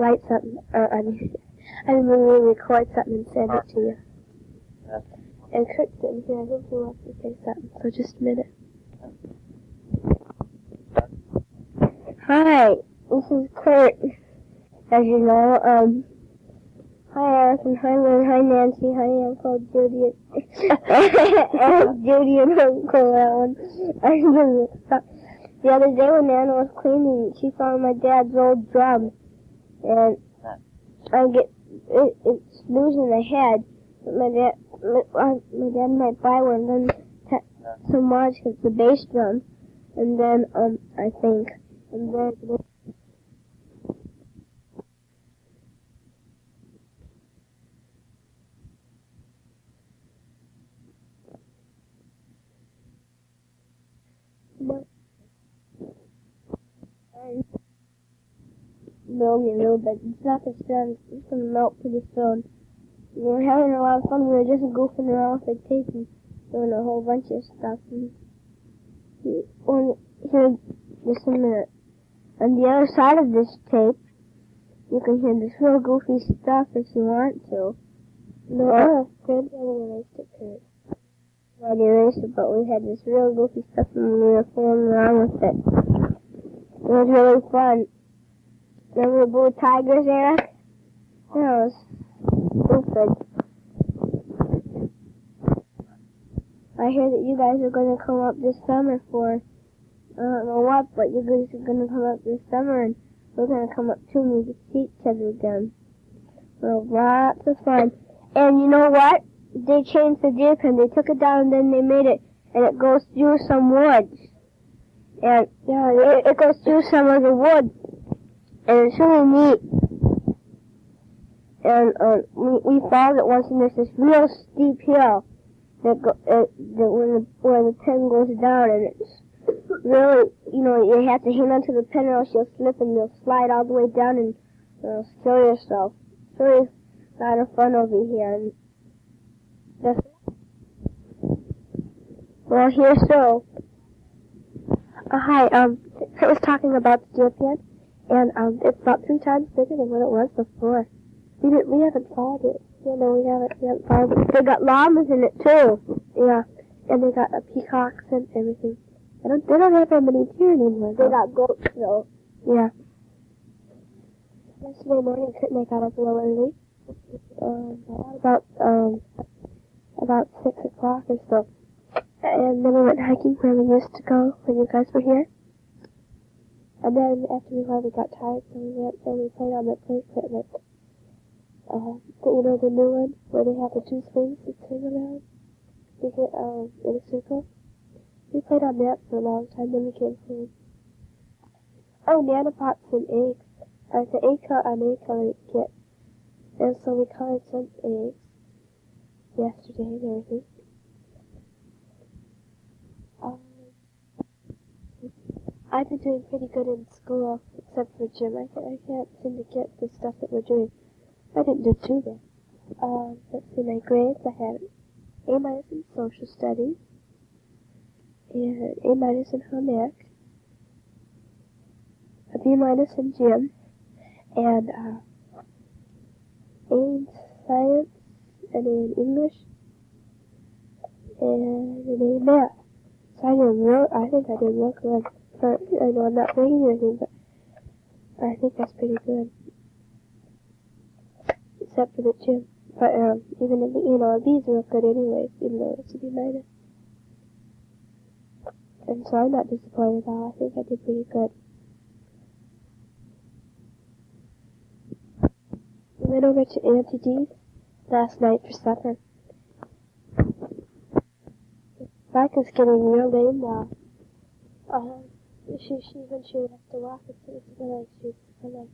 write something, I didn't really record something and send it to you. And Kurt's sitting here, I think he wants to say something, so just a minute. Hi, this is Kurt. As you know, hi Eric, hi Lynn, hi Nancy, hi Uncle Judy, and Judy and Uncle Alan. The other day when Nana was cleaning, she found my dad's old drum, and it's losing the head. But my dad might buy one, then so much because it's a bass drum, and then I think, and then. Building a little bit. It's not the sun. It's going to melt pretty soon. We were having a lot of fun. We were just goofing around with the tape and doing a whole bunch of stuff. And here, just a minute. On the other side of this tape, you can hear this real goofy stuff if you want to. No, Grandpa erased it, Kurt. I erased it, but we had this real goofy stuff and we were fooling around with it. It was really fun. Remember the blue tigers, Eric? Yeah, it was stupid. I hear that you guys are going to come up this summer for, I don't know what, but you guys are going to come up this summer and we're going to come up too and we can see each other again. Well, lots of fun. And you know what? They changed the deer pen. They took it down and then they made it, and it goes through some woods. And yeah, it goes through some of the wood. And it's really neat. And we found it once, and there's this real steep hill where the pen goes down, and it's really, you have to hang onto the pen or else you'll slip and you'll slide all the way down and kill yourself. It's really a lot of fun over here. And well, here so. Hi, Kurt was talking about the deer pen. And it's about 3 times bigger than what it was before. We haven't found it. Yeah, no, we haven't found it. They got llamas in it too. Yeah, and they got peacocks and everything. They don't have very many deer anymore. They got goats though. Yeah. Yesterday morning, Kurt and I got up a little early. About 6 o'clock or so. And then we went hiking where we used to go when you guys were here. And then after we finally got tired, so we went and we played on the play equipment. The new one where they have the 2 swings that swing around? You get in a circle. We played on that for a long time, then we came home. Oh, Nana bought some eggs. The egg colored kit. And so we colored some eggs yesterday and everything. I've been doing pretty good in school, except for gym. I can't seem to get the stuff that we're doing. I didn't do too bad. Let's see my grades. I had A- in social studies, and A- in home ec, a B- in gym, and A in science, and A in English, and an A in math. So I think I did real good. I know I'm not bragging or anything, but I think that's pretty good. Except for the gym. But even if, a B's real good anyways, even though it's a B-. And so I'm not disappointed at all. I think I did pretty good. We went over to Auntie D's last night for supper. Rebecca's getting real lame now. When she has to walk, it's like she's kind of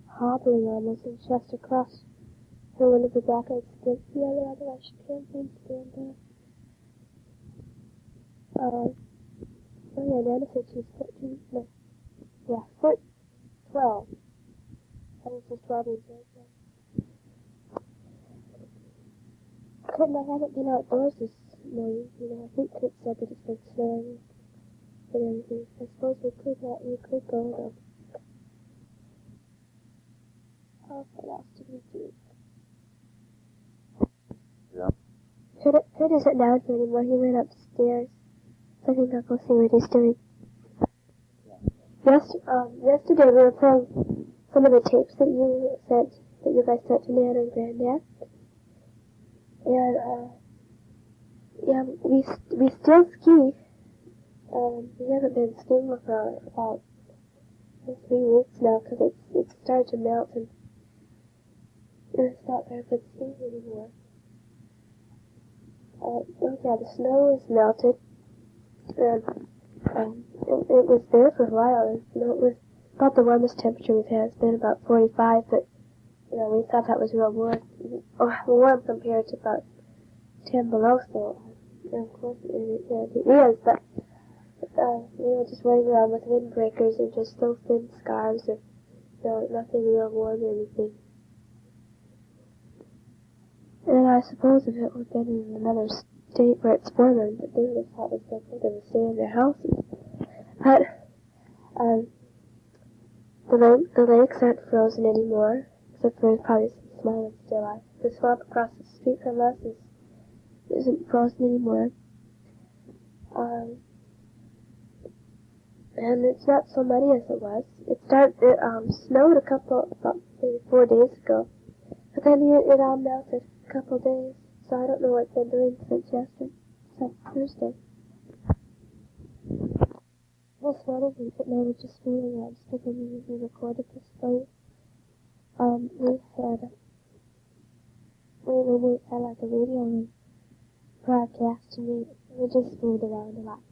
hobbling almost, and she has to cross her one of Rebecca's against the other, otherwise she can't seem to stand up. Nana said she's 14, 12. I think she's 12 years old now. Kurt and I haven't been outdoors this morning, I think Kurt said that it's been snowing and everything. I suppose we could go though. What else did we do? Yeah. Kurt isn't down here anymore. He went upstairs. So I think I'll go see what he's doing. Yesterday we were playing some of the tapes that you guys sent to Nana and Granddad. And, yeah, we still ski. We haven't been skiing for about 3 weeks now because it's started to melt and it's not very good skiing anymore. Yeah, the snow is melted, and it was there for a while. It was about the warmest temperature we've had. It's been about 45, but we thought that was real warm compared to about 10 below. So, of course, it is. But we were just running around with windbreakers and just so thin scarves, or nothing real warm or anything. And I suppose if it had been in another state where it's warmer, that they would have thought it was so good to stay in their houses. But the lakes aren't frozen anymore, except for probably some small ones still are. The swamp across the street from us isn't frozen anymore. And it's not so muddy as it was. It snowed about maybe 4 days ago, but then it all melted a couple days. So I don't know what it's been doing since Thursday. This morning we were just fooling around, just because we recorded this for you. We had like a radio broadcast, and we just fooled around a lot.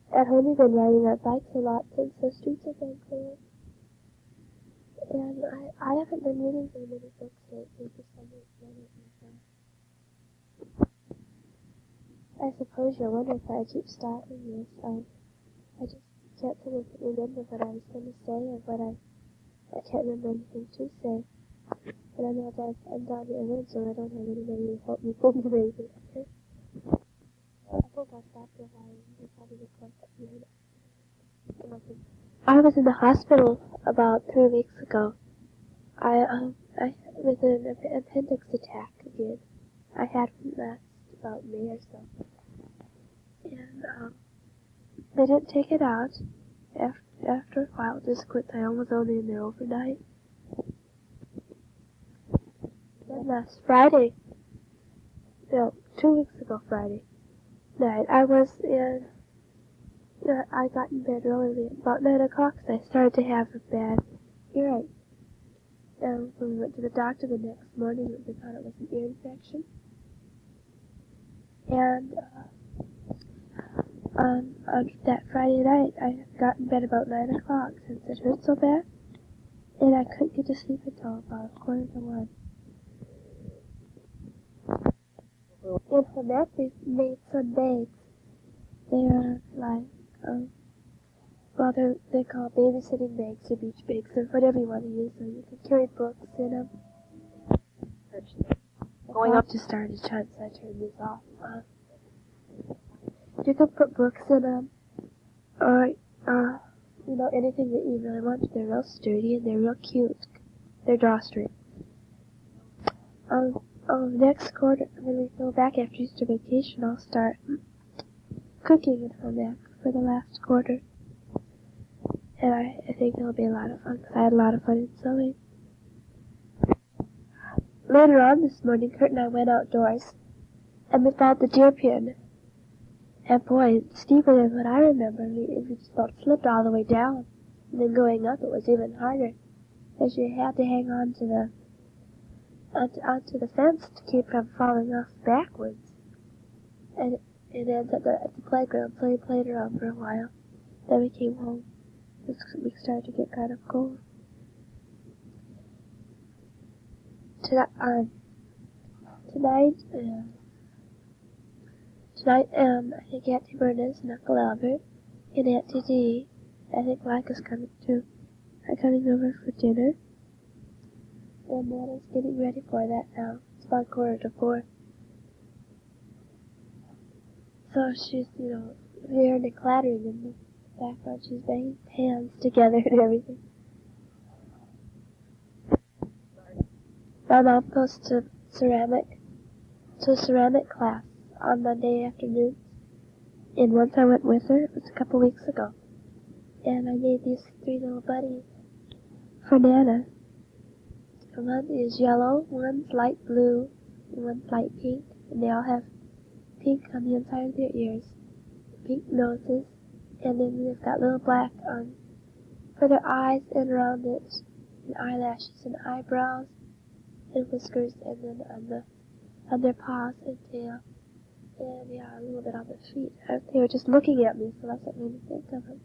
At home we've been riding our bikes a lot since the streets have been cleared. And I haven't been reading very many books lately for some reason. I suppose you're wondering why I keep stopping this. I just can't remember what I was going to say, or what I can't remember anything to say. And I know that I'm down here alone, so I don't have anybody to help me think of anything. Okay? I think I'll stop here while you probably record that here. I was in the hospital about 3 weeks ago. With an appendix attack again. I had one last about May or so. And, they didn't take it out. After a while, it just quit. I was only in there overnight. Then last Friday, 2 weeks ago Friday night, I got in bed early, about 9 o'clock, because I started to have a bad earache. When we went to the doctor the next morning, they thought it was an ear infection. And on that Friday night, I got in bed about 9 o'clock since it hurt so bad, and I couldn't get to sleep until about 1:45. And from that, they've made some bags. They are like, they're called babysitting bags or beach bags or whatever you want to use. So you can carry books in them. Going up to start a chance, I turned this off. You can put books in them, or anything that you really want. They're real sturdy and they're real cute. They're drawstring. Next quarter, when we go back after Easter vacation, I'll start cooking in home ec for the last quarter. And I think it'll be a lot of fun, because I had a lot of fun in sewing. Later on this morning, Kurt and I went outdoors, and we found the deer pin. And boy, it's steeper than what I remember. We just about slipped all the way down. And then going up, it was even harder, because you had to hang on to onto the fence to keep from falling off backwards. And it ends at the playground, played around for a while. Then we came home. We started to get kind of cold. Tonight, I think Auntie Bernice and Uncle Albert and Auntie Dee, I think Mike is coming too, are coming over for dinner. And Nana's getting ready for that now. It's about 3:45. So she's, hearing the clattering in the background. She's banging pans together and everything. My mom goes to a ceramic class on Monday afternoons. And once I went with her, it was a couple weeks ago. And I made these 3 little buddies for Nana. One is yellow, one's light blue, and one's light pink. And they all have pink on the inside of their ears, pink noses, and then they've got little black on for their eyes and around it, and eyelashes and eyebrows and whiskers, and then on their paws and tail, and a little bit on their feet. They were just looking at me, so that's what made me think of them.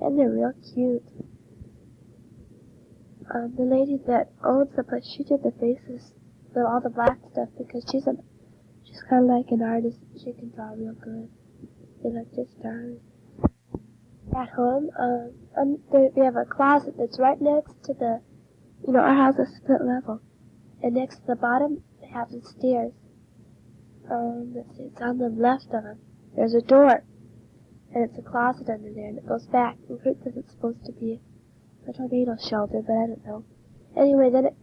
And they're real cute. The lady that owns the place, she did the faces, all the black stuff, because she's kind of like an artist. She can draw real good. They look just darling. At home, we have a closet that's right next to our house is split level, and next to the bottom half of the stairs, it's on the left of them. There's a door, and it's a closet under there, and it goes back. And Kurt says it's supposed to be a tornado shelter, but I don't know. Anyway, then it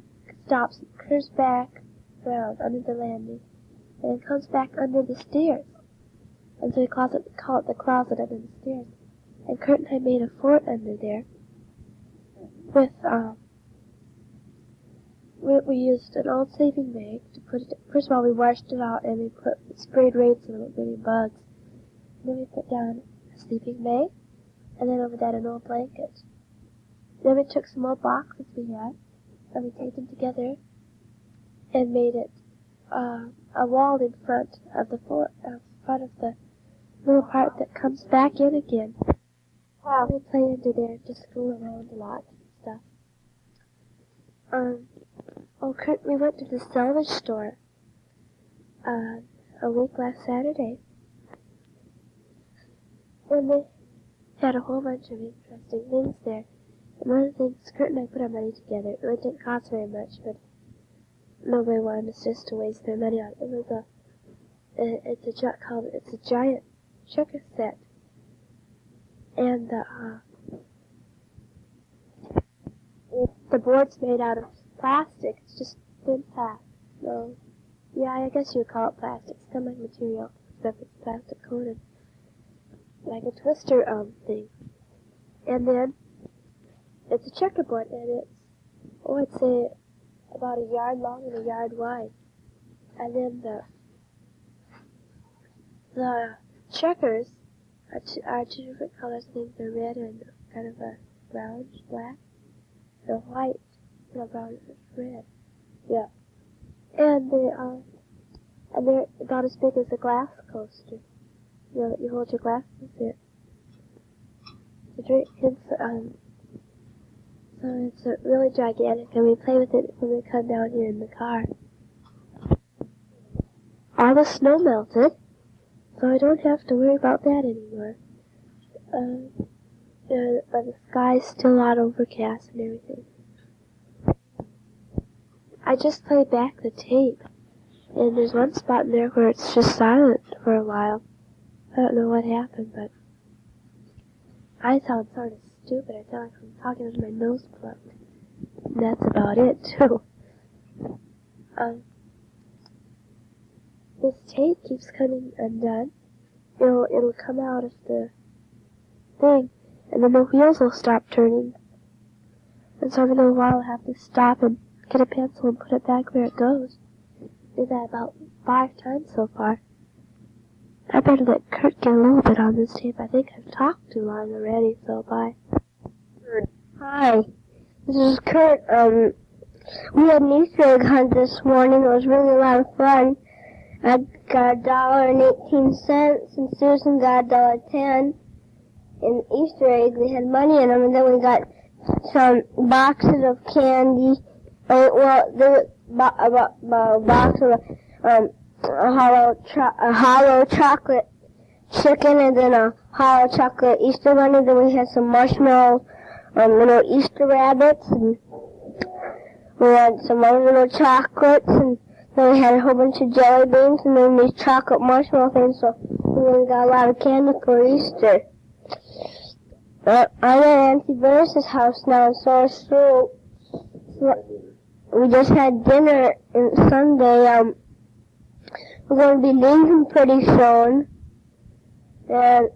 stops and curves back around under the landing, and it comes back under the stairs. And so we call it the closet under the stairs. And Kurt and I made a fort under there with, we used an old sleeping bag to put it, first of all we washed it out and we sprayed rates on it with many bugs. And then we put down a sleeping bag, and then over that an old blanket. Then we took some old boxes we had, and we taped them together and made it a wall in front of the fort, front of the little part that comes back in again. Wow. We play under there, just fool around a lot and stuff. Kurt, we went to the salvage store a week last Saturday, and they had a whole bunch of interesting things there. And one of the things, Kurt and I put our money together. It really didn't cost very much, but nobody wanted us just to waste their money on it. It was it's a giant checker set. And the board's made out of plastic. It's just thin plastic. So, yeah, I guess you would call it plastic. It's kind of like material, except it's plastic coated. Like a twister thing. And then it's a checkerboard, and it's, I'd say about a yard long and a yard wide. And then the checkers are 2 different colors. I think they're red and kind of a brownish black. They're white, brownish red. Yeah. And they're about as big as a glass coaster. You know, that you hold your glasses in. So it's really gigantic, and we play with it when we come down here in the car. All the snow melted, so I don't have to worry about that anymore. But the sky's still a lot overcast and everything. I just played back the tape, and there's one spot in there where it's just silent for a while. I don't know what happened, but I sound sort of stupid. I sound like I'm talking with my nose plugged. And that's about it, too. This tape keeps coming undone. It'll come out of the thing, and then the wheels will stop turning. And so every little while I'll have to stop and get a pencil and put it back where it goes. I did that about 5 times so far. I better let Kurt get a little bit on this tape. I think I've talked too long already, so bye. Hi, this is Kurt. We had an Easter egg hunt this morning. It was really a lot of fun. I got $1.18, and Susan got $1.10 in Easter eggs. They had money in them, and then we got some boxes of candy. There was a box of a hollow chocolate chicken, and then a hollow chocolate Easter bunny. Then we had some marshmallow little Easter rabbits, and we had some other little chocolates, and then we had a whole bunch of jelly beans, and then these chocolate marshmallow things, so we really got a lot of candy for Easter. I'm at Auntie Versa's house now, so we just had dinner on Sunday. We're going to be leaving pretty soon. And,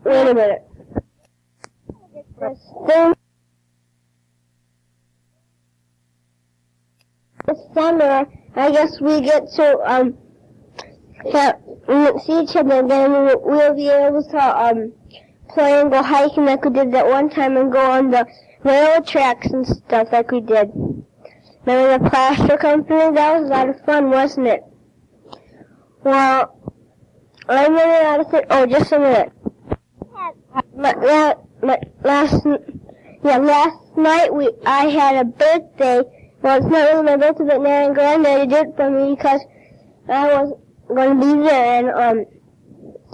wait a minute. This summer, I guess we get to, see each other again. We'll be able to, play and go hiking like we did that one time and go on the railroad tracks and stuff like we did. Remember the plaster company? That was a lot of fun, wasn't it? Well, I'm running out of things. Oh, just a minute. Last night I had a birthday. Well, it's not really my birthday, but Nan and Granddaddy did it for me because I was going to be there, and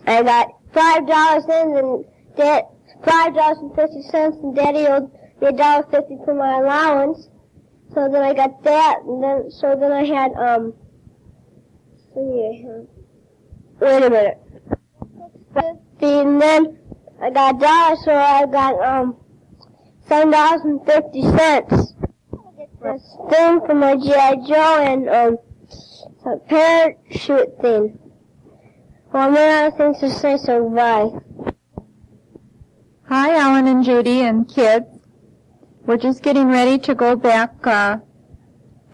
I got $5 in, and $5.50, and Daddy owed me $1.50 for my allowance. So then I got that, and then I had wait a minute. And then I got $1, so I got $7.50. This thing for my G.I. Joe and a parachute thing. Well, I'm out of things to say, so bye. Hi, Alan and Judy and kids. We're just getting ready to go back up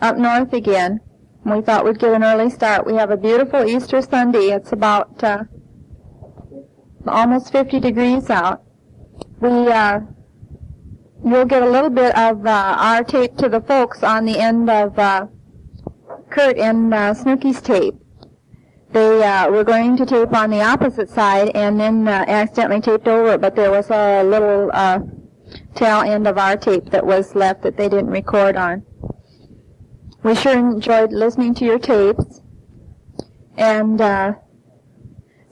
north again. We thought we'd get an early start. We have a beautiful Easter Sunday. It's about almost 50 degrees out. You'll get a little bit of our tape to the folks on the end of Kurt and Snooky's tape. They were going to tape on the opposite side and then accidentally taped over it, but there was a little tail end of our tape that was left that they didn't record on. We sure enjoyed listening to your tapes, and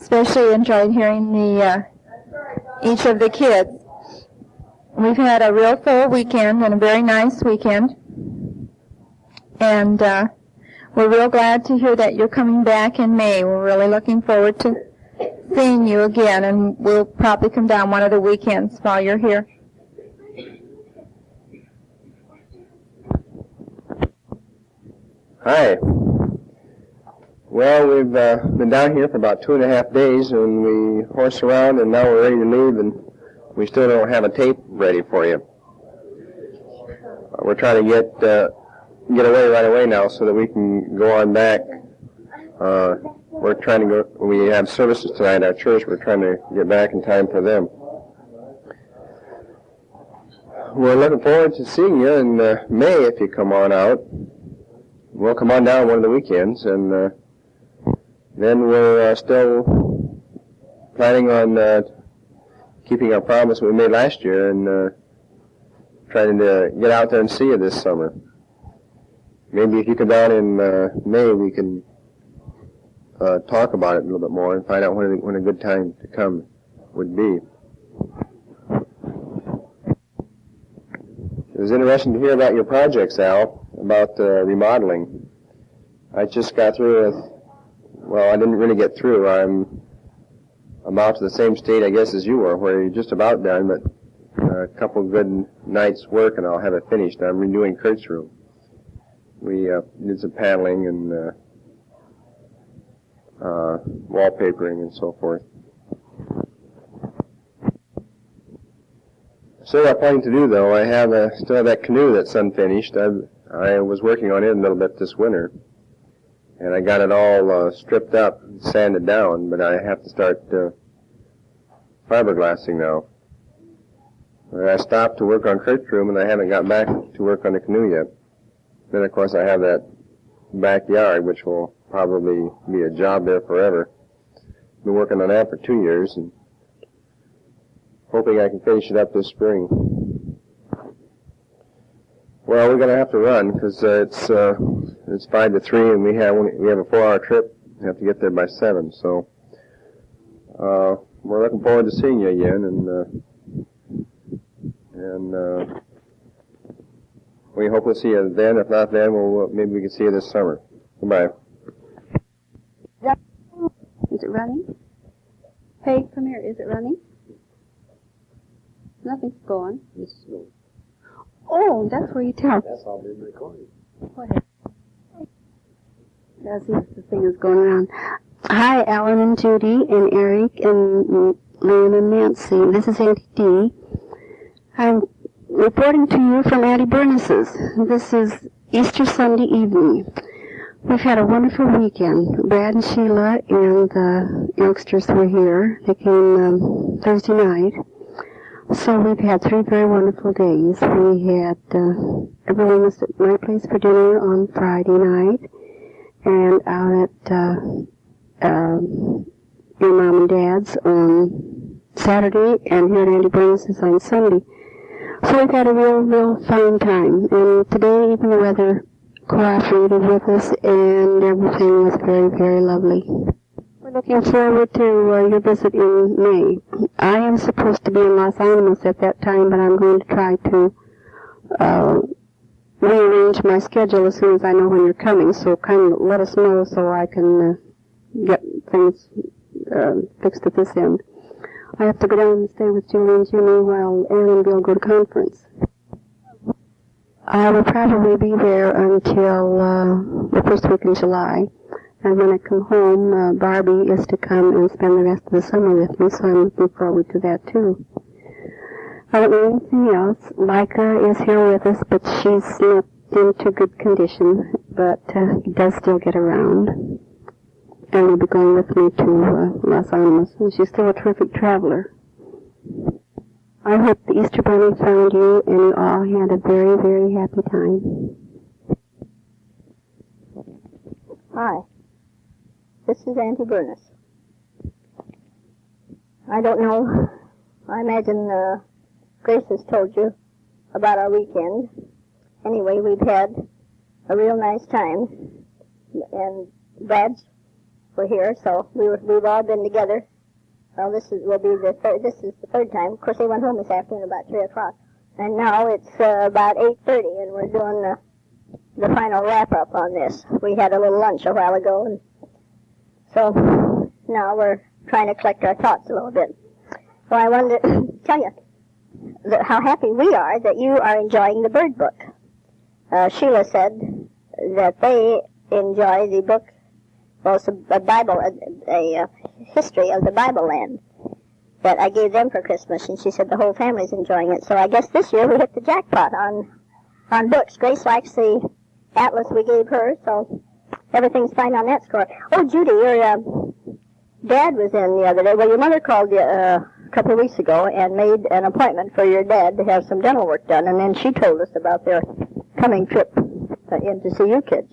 especially enjoyed hearing each of the kids. We've had a real full weekend and a very nice weekend, and we're real glad to hear that you're coming back in May. We're really looking forward to seeing you again, and we'll probably come down one of the weekends while you're here. Hi. Well, we've been down here for about 2.5 days, and we horsed around, and now we're ready to leave, and we still don't have a tape ready for you. We're trying to get away right away now so that we can go on back. We're trying to go. We have services tonight at our church. We're trying to get back in time for them. We're looking forward to seeing you in May if you come on out. We'll come on down one of the weekends, and then we're still planning on keeping our promise we made last year and trying to get out there and see you this summer. Maybe if you come down in May, we can talk about it a little bit more and find out when a good time to come would be. It was interesting to hear about your projects, Al, about remodeling. I just got through with, well, I didn't really get through. I'm about to the same state, I guess, as you were, where you're just about done, but a couple good nights' work and I'll have it finished. I'm redoing Kurt's room. We did some paneling and wallpapering and so forth. Still got plenty to do, though. I still have that canoe that's unfinished. I was working on it a little bit this winter, and I got it all stripped up, sanded down, but I have to start fiberglassing now. I stopped to work on Kurt's room, and I haven't got back to work on the canoe yet. Then, of course, I have that backyard, which will probably be a job there forever. Been working on that for 2 years, and hoping I can finish it up this spring. Well, we're going to have to run because it's 5 to 3, and we have a 4-hour trip. We have to get there by 7. So we're looking forward to seeing you again, and we hope we'll see you then. If not then, maybe we can see you this summer. Goodbye. Is it running? Hey, come here. Is it running? Nothing's going. This is going. Oh, that's where you tell. That's all been recorded. Go ahead. Let's see if the thing is going around. Hi, Alan and Judy and Eric and Lynn and Nancy. This is Auntie Dee. I'm reporting to you from Auntie Burness's. This is Easter Sunday evening. We've had a wonderful weekend. Brad and Sheila and the youngsters were here. They came Thursday night. So we've had 3 very wonderful days. We had, everyone was at my place for dinner on Friday night and out at your mom and dad's on Saturday and here at Auntie Burness's on Sunday. So we've had a real fine time. And today even the weather cooperated with us and everything was very, very lovely. We're looking forward to your visit in May. I am supposed to be in Los Alamos at that time, but I'm going to try to rearrange my schedule as soon as I know when you're coming, so kind of let us know so I can get things fixed at this end. I have to go down and stay with Julie and Jimmy while Ann and Bill go to conference. I will probably be there until the first week in July. And when I come home, Barbie is to come and spend the rest of the summer with me, so I'm looking forward to that too. I don't know anything else. Micah is here with us, but she's not into good condition, but does still get around. And will be going with me to Los Alamos. And she's still a terrific traveler. I hope the Easter Bunny found you and you all had a very, very happy time. Hi. This is Auntie Burness. I don't know. I imagine Grace has told you about our weekend. Anyway, we've had a real nice time. And Brad's were here, so we've all been together. Well, this is the third time. Of course, they went home this afternoon about 3 o'clock. And now it's about 8:30, and we're doing the final wrap-up on this. We had a little lunch a while ago, and so now we're trying to collect our thoughts a little bit. So I wanted to tell you how happy we are that you are enjoying the Bird Book. Sheila said that they enjoy the book, well, it's a Bible, a history of the Bible land that I gave them for Christmas, and she said the whole family's enjoying it. So I guess this year we hit the jackpot on books. Grace likes the atlas we gave her, so everything's fine on that score. Oh, Judy, your dad was in the other day. Well, your mother called you a couple of weeks ago and made an appointment for your dad to have some dental work done, and then she told us about their coming trip in to see you kids.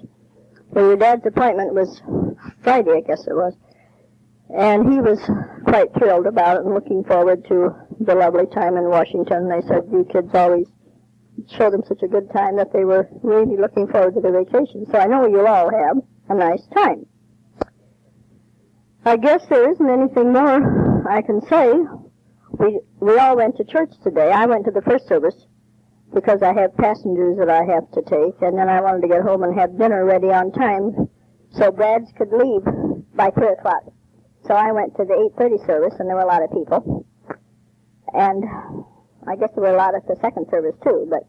Well, your dad's appointment was Friday, I guess it was, and he was quite thrilled about it and looking forward to the lovely time in Washington. They said you kids always show them such a good time that they were really looking forward to the vacation. So I know you'll all have a nice time. I guess there isn't anything more I can say. We all went to church today. I went to the first service because I have passengers that I have to take, and then I wanted to get home and have dinner ready on time so Brad's could leave by 3 o'clock. So I went to the 8:30 service, and there were a lot of people. And I guess there were a lot at the second service, too. But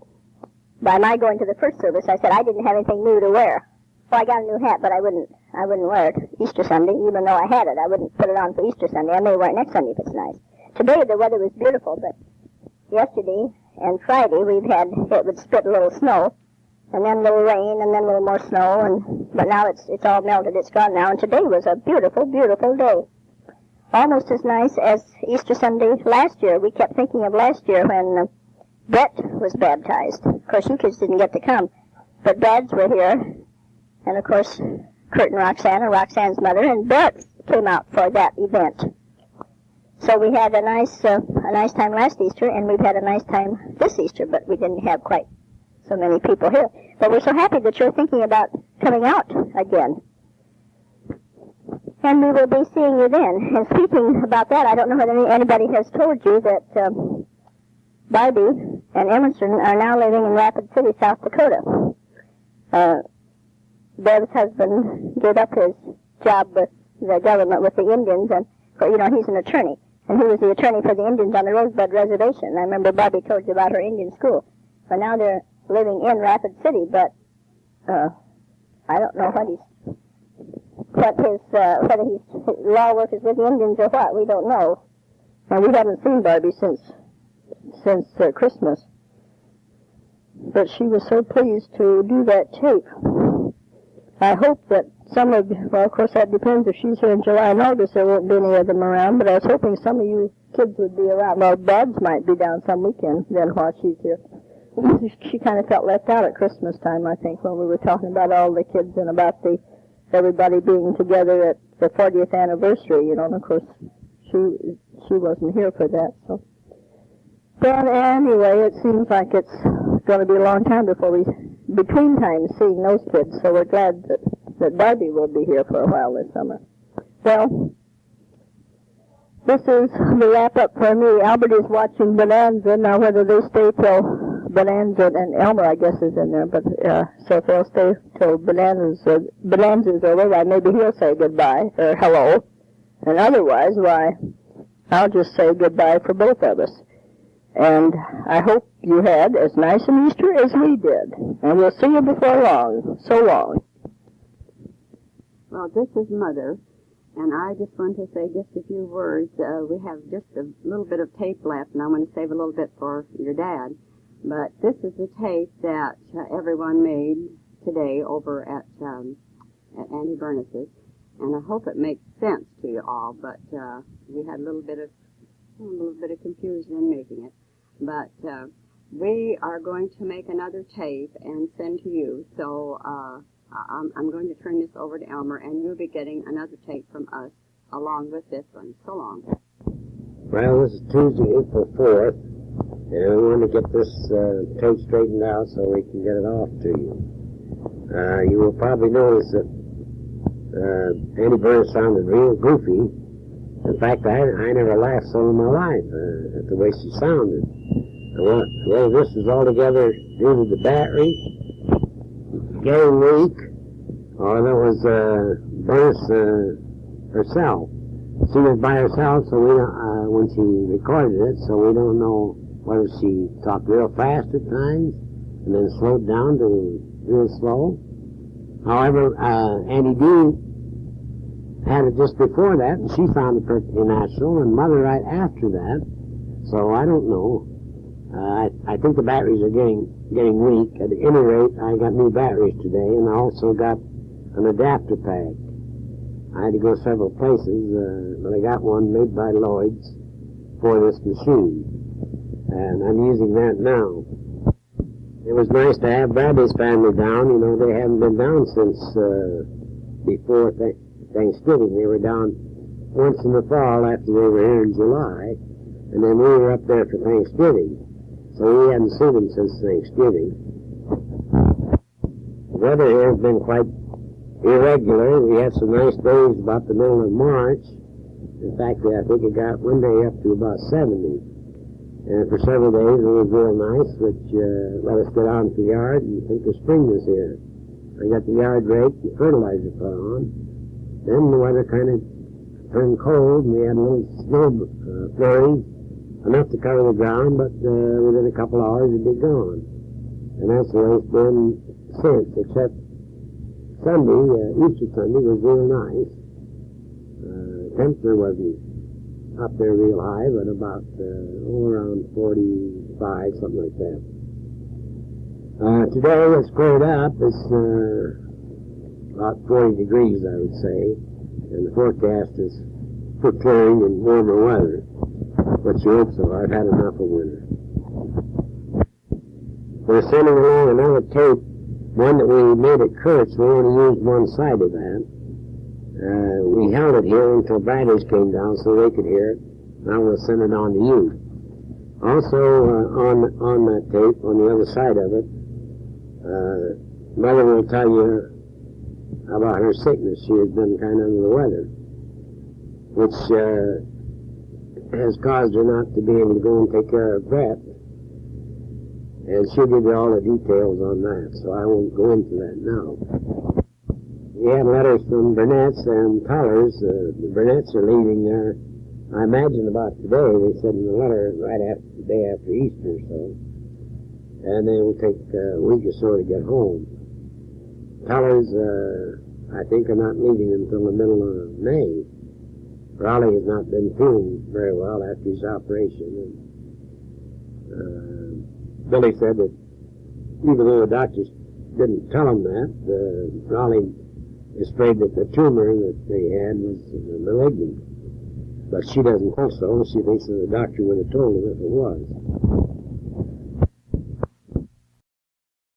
by my going to the first service, I said I didn't have anything new to wear. Well, I got a new hat, but I wouldn't wear it Easter Sunday, even though I had it. I wouldn't put it on for Easter Sunday. I may wear it next Sunday if it's nice. Today the weather was beautiful, but yesterday and Friday it would spit a little snow, and then a little rain, and then a little more snow, but now it's all melted. It's gone now, and today was a beautiful, beautiful day. Almost as nice as Easter Sunday last year. We kept thinking of last year when Brett was baptized. Of course, you kids didn't get to come, but Brad's were here, and of course, Kurt and Roxanne's mother, and Brett came out for that event. So we had a nice time last Easter, and we've had a nice time this Easter, but we didn't have quite so many people here. But we're so happy that you're thinking about coming out again. And we will be seeing you then. And speaking about that, I don't know whether anybody has told you that Barbie and Emerson are now living in Rapid City, South Dakota. Bev's husband gave up his job with the government, with the Indians, and, he's an attorney. And he was the attorney for the Indians on the Rosebud Reservation. I remember Barbie told you about her Indian school. But now they're living in Rapid City, but I don't know whether his law work is with the Indians or what. We don't know. And we haven't seen Barbie since Christmas. But she was so pleased to do that tape. I hope that well, of course that depends. If she's here in July and August, there won't be any of them around, but I was hoping some of you kids would be around. Well, Babs might be down some weekend then while she's here. She kind of felt left out at Christmas time, I think, when we were talking about all the kids and about everybody being together at the 40th anniversary, you know, and of course she wasn't here for that, so. But anyway, it seems like it's going to be a long time between times seeing those kids, so we're glad that Barbie will be here for a while this summer. Well, this is the wrap-up for me. Albert is watching Bonanza. Now, whether they stay till Bonanza, and Elmer, I guess, is in there, but so if they'll stay till Bonanza's over, maybe he'll say goodbye, or hello. And otherwise, why, I'll just say goodbye for both of us. And I hope you had as nice an Easter as we did. And we'll see you before long. So long. Well, this is Mother, and I just want to say just a few words. We have just a little bit of tape left, and I want to save a little bit for your dad. But this is the tape that everyone made today over at Auntie Bernice's, and I hope it makes sense to you all. But we had a little bit of confusion in making it. But we are going to make another tape and send to you. So I'm going to turn this over to Elmer, and you'll be getting another tape from us along with this one. So long. Well, this is Tuesday, April 4th, and we want to get this tape straightened out so we can get it off to you. You will probably notice that Auntie Bernice sounded real goofy. In fact, I never laughed so in my life at the way she sounded. Well, this is altogether due to the battery getting weak, or that was Bernice herself. She was by herself, so we don't, when she recorded it, so we don't know whether she talked real fast at times and then slowed down to real slow. However, Auntie Dee had it just before that, and she found it perfectly natural, and Mother right after that. So I don't know. I think the batteries are getting weak. At any rate, I got new batteries today, and I also got an adapter pack. I had to go several places, but I got one made by Lloyd's for this machine, and I'm using that now. It was nice to have Bradley's family down. You know, they haven't been down since before Thanksgiving. They were down once in the fall after they were here in July, and then we were up there for Thanksgiving. So we hadn't seen them since Thanksgiving. The weather here has been quite irregular. We had some nice days about the middle of March. In fact, I think it got one day up to about 70. And for several days it was real nice, which let us get out into the yard and think the spring was here. I got the yard raked and fertilizer put on. Then the weather kind of turned cold, and we had a little snow flurry, enough to cover the ground, but within a couple hours it'd be gone. And that's the way it's been since, except Sunday, Easter Sunday, was real nice. Temperature wasn't up there real high, but about around 45, something like that. Today it's squared up. It's about 40 degrees, I would say, and the forecast is for clearing and warmer weather. But you hope so. I've had enough of winter. We're sending along another tape, one that we made at Kurt's. We only used one side of that. We held it here until Bradley's came down so they could hear it. Now we'll send it on to you. Also, on that tape, on the other side of it, Mother will tell you about her sickness. She has been kind of under the weather, which has caused her not to be able to go and take care of Brett. And she'll give you all the details on that, so I won't go into that now. We had letters from Burnett's and Tullers. The Burnett's are leaving there I imagine about today, they said in the letter right after the day after Easter or so, and they will take a week or so to get home. Tellers, I think, are not leaving until the middle of May. Raleigh has not been feeling very well after his operation. And, Billy said that even though the doctors didn't tell him that, Raleigh is afraid that the tumor that they had was malignant. But she doesn't think so. She thinks that the doctor would have told him if it was.